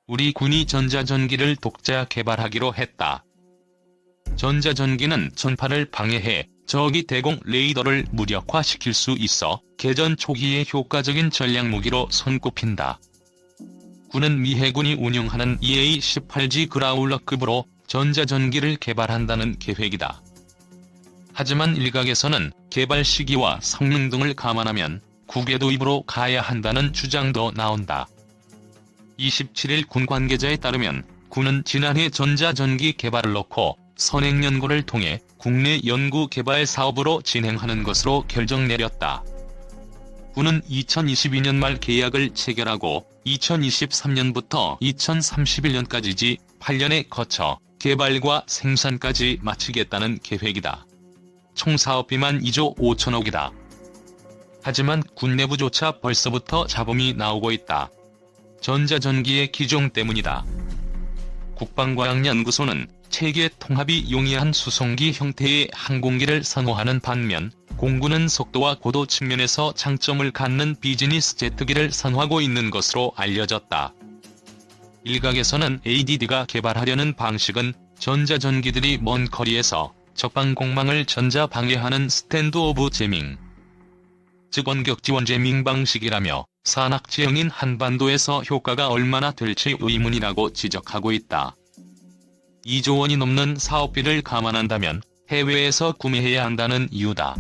우리 군이 전자전기를 독자 개발하기로 했다. 전자전기는 전파를 방해해 적이 대공 레이더를 무력화시킬 수 있어 개전 초기에 효과적인 전략무기로 손꼽힌다. 군은 미 해군이 운용하는 EA-18G 그라울러급으로 전자전기를 개발한다는 계획이다. 하지만 일각에서는 개발 시기와 성능 등을 감안하면 국외 도입으로 가야 한다는 주장도 나온다. 27일 군 관계자에 따르면 군은 지난해 전자전기 개발을 놓고 선행연구를 통해 국내 연구개발 사업으로 진행하는 것으로 결정 내렸다. 군은 2022년 말 계약을 체결하고 2023년부터 2031년까지 8년에 거쳐 개발과 생산까지 마치겠다는 계획이다. 총 사업비만 2조 5천억이다. 하지만 군 내부조차 벌써부터 잡음이 나오고 있다. 전자전기의 기종 때문이다. 국방과학연구소는 체계 통합이 용이한 수송기 형태의 항공기를 선호하는 반면 공군은 속도와 고도 측면에서 장점을 갖는 비즈니스 제트기를 선호하고 있는 것으로 알려졌다. 일각에서는 ADD가 개발하려는 방식은 전자전기들이 먼 거리에서 적방공망을 전자방해하는 스탠드 오브 제밍, 즉 원격 지원 제밍 방식이라며 산악지형인 한반도에서 효과가 얼마나 될지 의문이라고 지적하고 있다. 2조 원이 넘는 사업비를 감안한다면 해외에서 구매해야 한다는 이유다.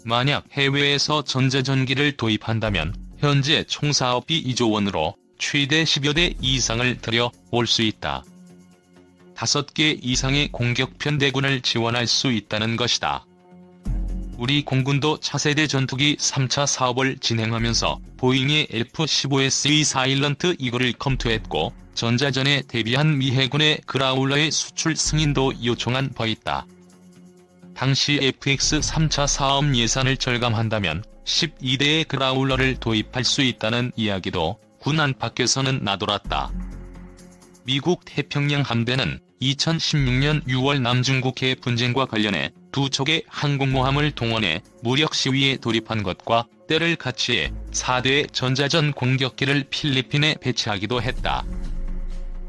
만약 해외에서 전자전기를 도입한다면 현재 총 사업비 2조 원으로 최대 10여 대 이상을 들여 올 수 있다. 5개 이상의 공격편 대군을 지원할 수 있다는 것이다. 우리 공군도 차세대 전투기 3차 사업을 진행하면서 보잉의 F-15SE 사일런트 이글을 검토했고 전자전에 대비한 미 해군의 그라울러의 수출 승인도 요청한 바 있다. 당시 FX 3차 사업 예산을 절감한다면 12대의 그라울러를 도입할 수 있다는 이야기도 군 안팎에서는 나돌았다. 미국 태평양 함대는 2016년 6월 남중국해 분쟁과 관련해 두 척의 항공모함을 동원해 무력 시위에 돌입한 것과 때를 같이해 4대의 전자전 공격기를 필리핀에 배치하기도 했다.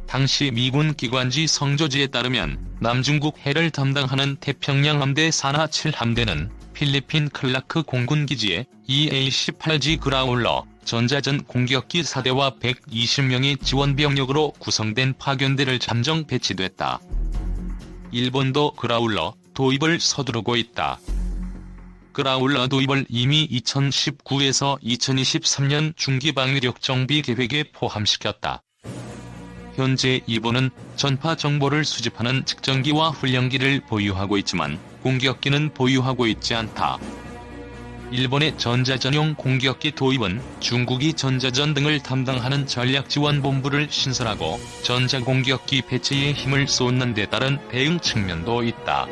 당시 미군 기관지 성조지에 따르면 남중국 해를 담당하는 태평양 함대 산하 7함대는 필리핀 클라크 공군기지에 EA-18G 그라울러 전자전 공격기 4대와 120명의 지원병력으로 구성된 파견대를 잠정 배치됐다. 일본도 그라울러 도입을 서두르고 있다. 그라울러 도입을 이미 2019에서 2023년 중기방위력 정비 계획에 포함시켰다. 현재 일본은 전파 정보를 수집하는 측정기와 훈련기를 보유하고 있지만 공격기는 보유하고 있지 않다. 일본의 전자전용 공격기 도입은 중국이 전자전 등을 담당하는 전략지원본부를 신설하고 전자공격기 배치에 힘을 쏟는 데 따른 대응 측면도 있다.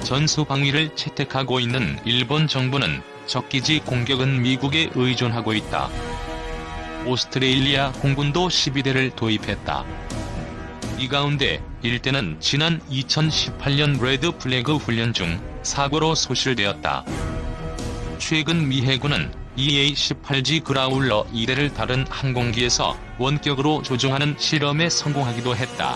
전수방위를 채택하고 있는 일본 정부는 적기지 공격은 미국에 의존하고 있다. 오스트레일리아 공군도 12대를 도입했다. 이 가운데 1대는 지난 2018년 레드 플래그 훈련 중 사고로 소실되었다. 최근 미 해군은 EA-18G 그라울러 2대를 다른 항공기에서 원격으로 조종하는 실험에 성공하기도 했다.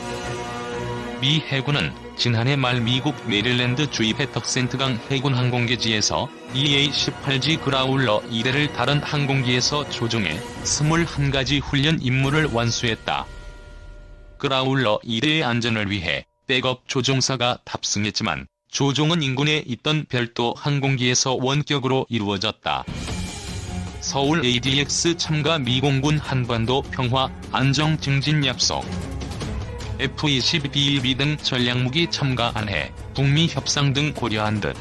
미 해군은 지난해 말 미국 메릴랜드 주의 패터센트강 해군 항공기지에서 EA-18G 그라울러 2대를 다른 항공기에서 조종해 21가지 훈련 임무를 완수했다. 그라울러 2대의 안전을 위해 백업 조종사가 탑승했지만 조종은 인근에 있던 별도 항공기에서 원격으로 이루어졌다. 서울 ADX 참가 미공군 한반도 평화 안정 증진 약속 F-22B 등 전략무기 참가 안해 북미 협상 등 고려한 듯.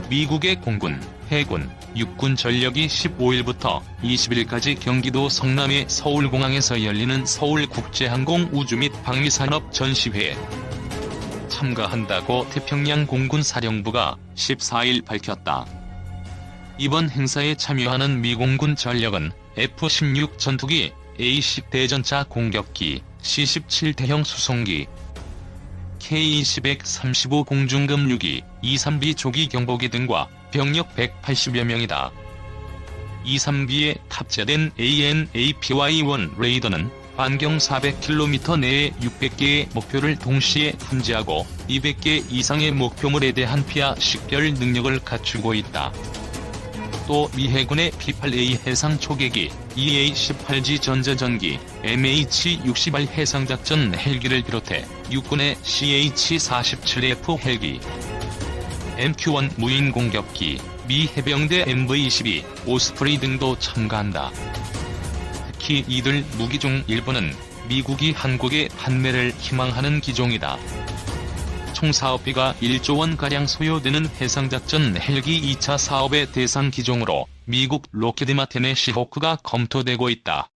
미국의 공군, 해군, 육군 전력이 15일부터 20일까지 경기도 성남의 서울공항에서 열리는 서울국제항공우주 및 방위산업 전시회에 참가한다고 태평양 공군사령부가 14일 밝혔다. 이번 행사에 참여하는 미공군 전력은 F-16 전투기, A-10 대전차 공격기, C-17 대형 수송기, K-20-135 공중급유기, E-3B 조기 경보기 등과 병력 180여 명이다. E-3B에 탑재된 AN/APY-1 레이더는 반경 400km 내에 600개의 목표를 동시에 탐지하고 200개 이상의 목표물에 대한 피하 식별 능력을 갖추고 있다. 또 미 해군의 P-8A 해상 초계기, EA-18G 전자전기, MH-60R 해상작전 헬기를 비롯해 육군의 CH-47F 헬기, MQ-1 무인 공격기, 미 해병대 MV-12, 오스프레이 등도 참가한다. 특히 이들 무기 중 일부는 미국이 한국에 판매를 희망하는 기종이다. 총 사업비가 1조 원가량 소요되는 해상작전 헬기 2차 사업의 대상 기종으로 미국 록히드 마틴의 시호크가 검토되고 있다.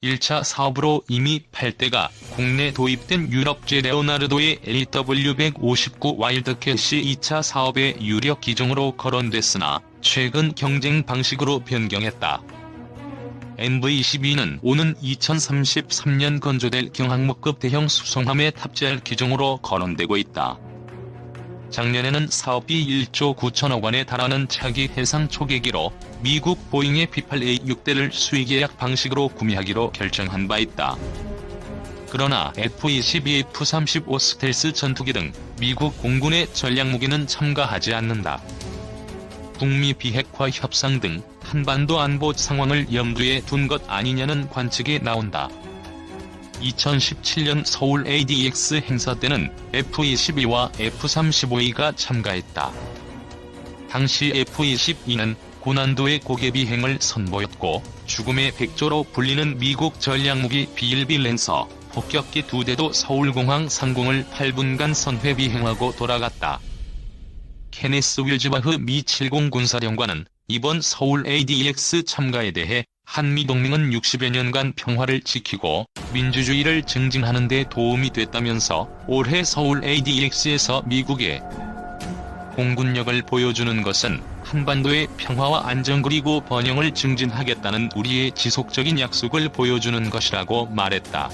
1차 사업으로 이미 8대가 국내 도입된 유럽제 레오나르도의 AW159 와일드캣이 2차 사업의 유력 기종으로 거론됐으나 최근 경쟁 방식으로 변경했다. MV-12는 오는 2033년 건조될 경항모급 대형 수송함에 탑재할 기종으로 거론되고 있다. 작년에는 사업비 1조 9천억 원에 달하는 차기 해상 초계기로 미국 보잉의 P-8A 6대를 수의계약 방식으로 구매하기로 결정한 바 있다. 그러나 F-22, F-35 스텔스 전투기 등 미국 공군의 전략무기는 참가하지 않는다. 북미 비핵화 협상 등 한반도 안보 상황을 염두에 둔 것 아니냐는 관측이 나온다. 2017년 서울 ADX 행사 때는 F-22와 F-35A가 참가했다. 당시 F-22는 고난도의 고개 비행을 선보였고 죽음의 백조로 불리는 미국 전략무기 B-1B 랜서, 폭격기 2대도 서울공항 상공을 8분간 선회 비행하고 돌아갔다. 케네스 윌즈바흐 미 70 군사령관은 이번 서울 ADX 참가에 대해 한미동맹은 60여 년간 평화를 지키고 민주주의를 증진하는 데 도움이 됐다면서 올해 서울 ADX에서 미국의 공군력을 보여주는 것은 한반도의 평화와 안정 그리고 번영을 증진하겠다는 우리의 지속적인 약속을 보여주는 것이라고 말했다.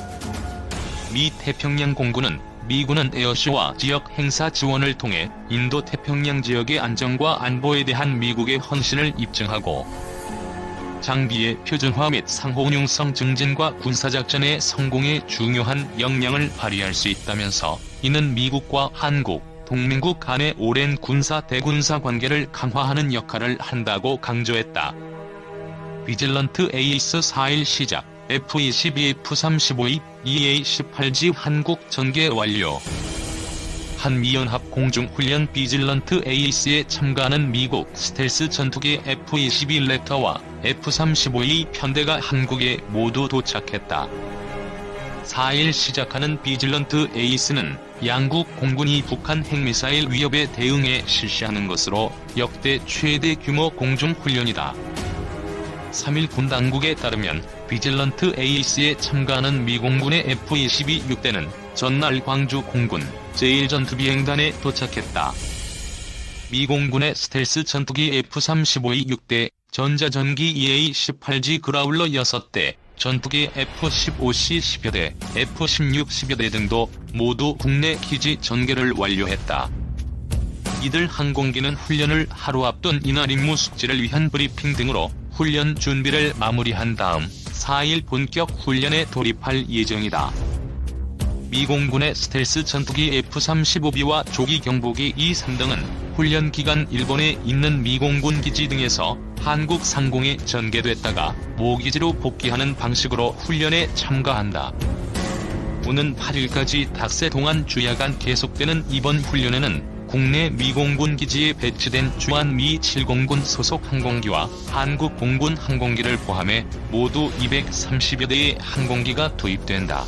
미 태평양 공군은 미군은 에어쇼와 지역 행사 지원을 통해 인도-태평양 지역의 안정과 안보에 대한 미국의 헌신을 입증하고 장비의 표준화 및 상호용성 증진과 군사작전의 성공에 중요한 역량을 발휘할 수 있다면서 이는 미국과 한국, 동맹국 간의 오랜 군사 대군사 관계를 강화하는 역할을 한다고 강조했다. 비질런트 에이스 4일 시작 F-22, F-35, EA-18G 한국 전개 완료. 한미연합 공중훈련 비질런트 에이스에 참가하는 미국 스텔스 전투기 F-22 랩터와 F-35E 편대가 한국에 모두 도착했다. 4일 시작하는 비질런트 에이스는 양국 공군이 북한 핵미사일 위협에 대응해 실시하는 것으로 역대 최대 규모 공중훈련이다. 3일 군 당국에 따르면 비질런트 에이스에 참가하는 미공군의 F-22 6대는 전날 광주 공군 제1전투비행단에 도착했다. 미공군의 스텔스 전투기 F-35E 6대, 전자전기 EA-18G 그라울러 6대, 전투기 F-15C 10여 대, F-16 10여 대 등도 모두 국내 기지 전개를 완료했다. 이들 항공기는 훈련을 하루 앞둔 이날 임무 숙지를 위한 브리핑 등으로 훈련 준비를 마무리한 다음 4일 본격 훈련에 돌입할 예정이다. 미공군의 스텔스 전투기 F-35B와 조기 경보기 E-3등은 훈련 기간 일본에 있는 미공군 기지 등에서 한국 상공에 전개됐다가 모기지로 복귀하는 방식으로 훈련에 참가한다. 오는 8일까지 닷새 동안 주야간 계속되는 이번 훈련에는 국내 미공군 기지에 배치된 주한 미 70군 소속 항공기와 한국 공군 항공기를 포함해 모두 230여 대의 항공기가 투입된다.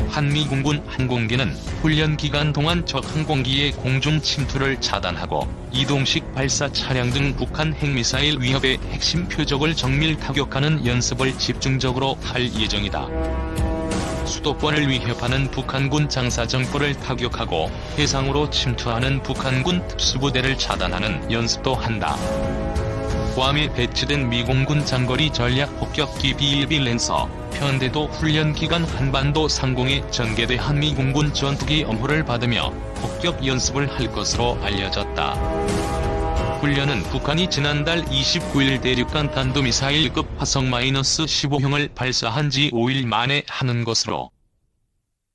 한미공군 항공기는 훈련 기간 동안 적 항공기의 공중 침투를 차단하고 이동식 발사 차량 등 북한 핵미사일 위협의 핵심 표적을 정밀 타격하는 연습을 집중적으로 할 예정이다. 수도권을 위협하는 북한군 장사정포를 타격하고 해상으로 침투하는 북한군 특수부대를 차단하는 연습도 한다. 괌에 배치된 미공군 장거리 전략 폭격기 B-1B 랜서 편대도 훈련 기간 한반도 상공에 전개돼 한미공군 전투기 엄호를 받으며 폭격 연습을 할 것으로 알려졌다. 훈련은 북한이 지난달 29일 대륙간 탄도미사일급 화성-15형을 발사한 지 5일 만에 하는 것으로,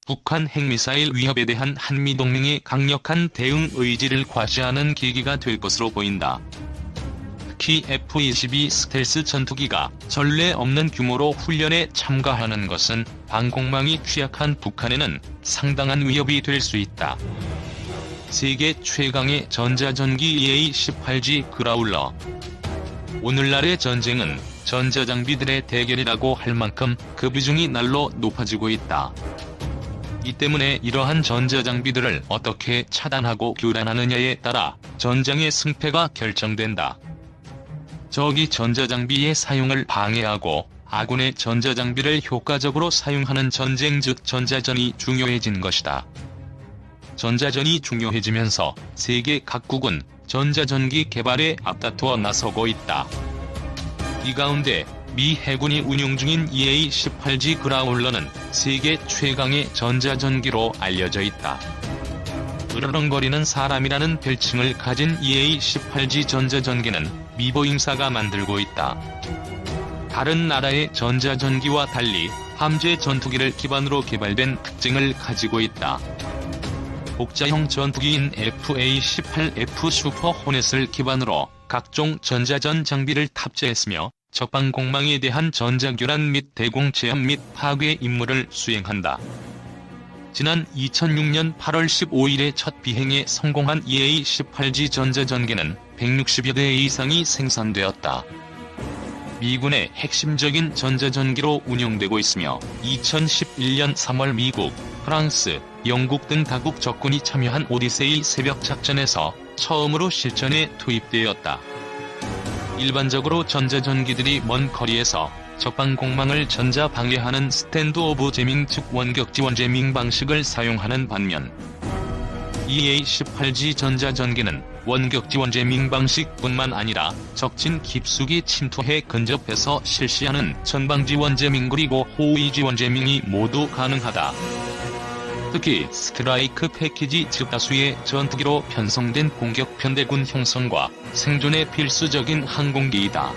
북한 핵미사일 위협에 대한 한미동맹의 강력한 대응 의지를 과시하는 계기가 될 것으로 보인다. 특히 F-22 스텔스 전투기가 전례 없는 규모로 훈련에 참가하는 것은 방공망이 취약한 북한에는 상당한 위협이 될 수 있다. 세계 최강의 전자전기 EA-18G 그라울러. 오늘날의 전쟁은 전자장비들의 대결이라고 할 만큼 그 비중이 날로 높아지고 있다. 이 때문에 이러한 전자장비들을 어떻게 차단하고 교란하느냐에 따라 전장의 승패가 결정된다. 적이 전자장비의 사용을 방해하고 아군의 전자장비를 효과적으로 사용하는 전쟁 즉 전자전이 중요해진 것이다. 전자전이 중요해지면서 세계 각국은 전자전기 개발에 앞다투어 나서고 있다. 이 가운데 미 해군이 운용 중인 EA-18G 그라울러는 세계 최강의 전자전기로 알려져 있다. 으르렁거리는 사람이라는 별칭을 가진 EA-18G 전자전기는 미 보잉사가 만들고 있다. 다른 나라의 전자전기와 달리 함재 전투기를 기반으로 개발된 특징을 가지고 있다. 복자형 전투기인 FA-18F 슈퍼 호넷을 기반으로 각종 전자전 장비를 탑재했으며 적방공망에 대한 전자교란 및 대공 제압 및 파괴 임무를 수행한다. 지난 2006년 8월 15일에 첫 비행에 성공한 EA-18G 전자전기는 160여 대 이상이 생산되었다. 미군의 핵심적인 전자전기로 운용되고 있으며 2011년 3월 미국, 프랑스, 영국 등 다국 적군이 참여한 오디세이 새벽 작전에서 처음으로 실전에 투입되었다. 일반적으로 전자전기들이 먼 거리에서 적방공망을 전자방해하는 스탠드 오브 제밍 즉 원격지원 제밍 방식을 사용하는 반면 EA-18G 전자전기는 원격지원 제밍 방식뿐만 아니라 적진 깊숙이 침투해 근접해서 실시하는 전방지원 제밍 그리고 호위지원 제밍이 모두 가능하다. 특히 스트라이크 패키지 즉 다수의 전투기로 편성된 공격 편대군 형성과 생존에 필수적인 항공기이다.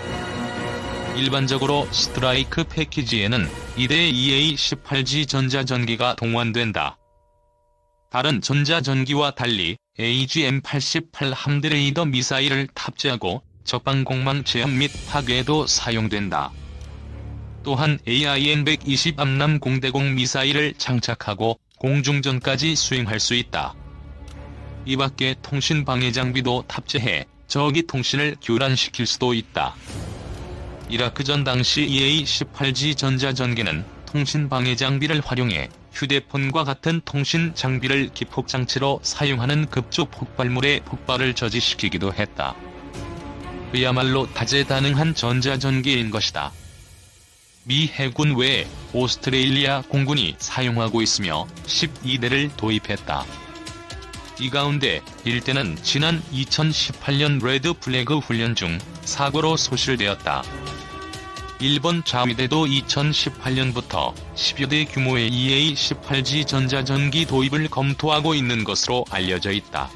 일반적으로 스트라이크 패키지에는 2대 EA-18G 전자전기가 동원된다. 다른 전자전기와 달리 AGM-88 함대레이더 미사일을 탑재하고 적방공망 제압 및 파괴에도 사용된다. 또한 AIM-120 암람 공대공 미사일을 장착하고 공중전까지 수행할 수 있다. 이 밖에 통신 방해 장비도 탑재해 적이 통신을 교란시킬 수도 있다. 이라크전 당시 EA-18G 전자전기는 통신 방해 장비를 활용해 휴대폰과 같은 통신 장비를 기폭장치로 사용하는 급조 폭발물의 폭발을 저지시키기도 했다. 그야말로 다재다능한 전자전기인 것이다. 미 해군 외에 오스트레일리아 공군이 사용하고 있으며 12대를 도입했다. 이 가운데 1대는 지난 2018년 레드 플래그 훈련 중 사고로 소실되었다. 일본 자위대도 2018년부터 10여 대 규모의 EA-18G 전자전기 도입을 검토하고 있는 것으로 알려져 있다.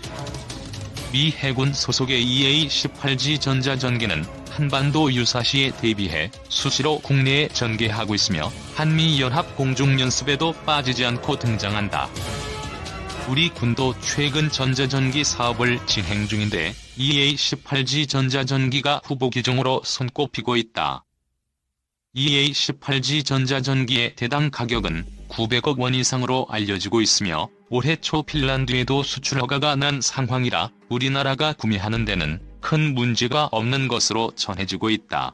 미 해군 소속의 EA-18G 전자전기는 한반도 유사시에 대비해 수시로 국내에 전개하고 있으며 한미연합 공중연습에도 빠지지 않고 등장한다. 우리 군도 최근 전자전기 사업을 진행 중인데 EA-18G 전자전기가 후보 기종으로 손꼽히고 있다. EA-18G 전자전기의 대당 가격은 900억 원 이상으로 알려지고 있으며 올해 초 핀란드에도 수출 허가가 난 상황이라 우리나라가 구매하는 데는 큰 문제가 없는 것으로 전해지고 있다.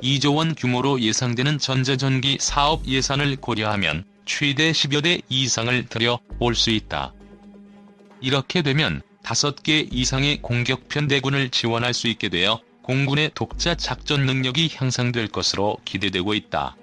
2조 원 규모로 예상되는 전자전기 사업 예산을 고려하면 최대 10여 대 이상을 들여 올 수 있다. 이렇게 되면 5개 이상의 공격편 대군을 지원할 수 있게 되어 공군의 독자 작전 능력이 향상될 것으로 기대되고 있다.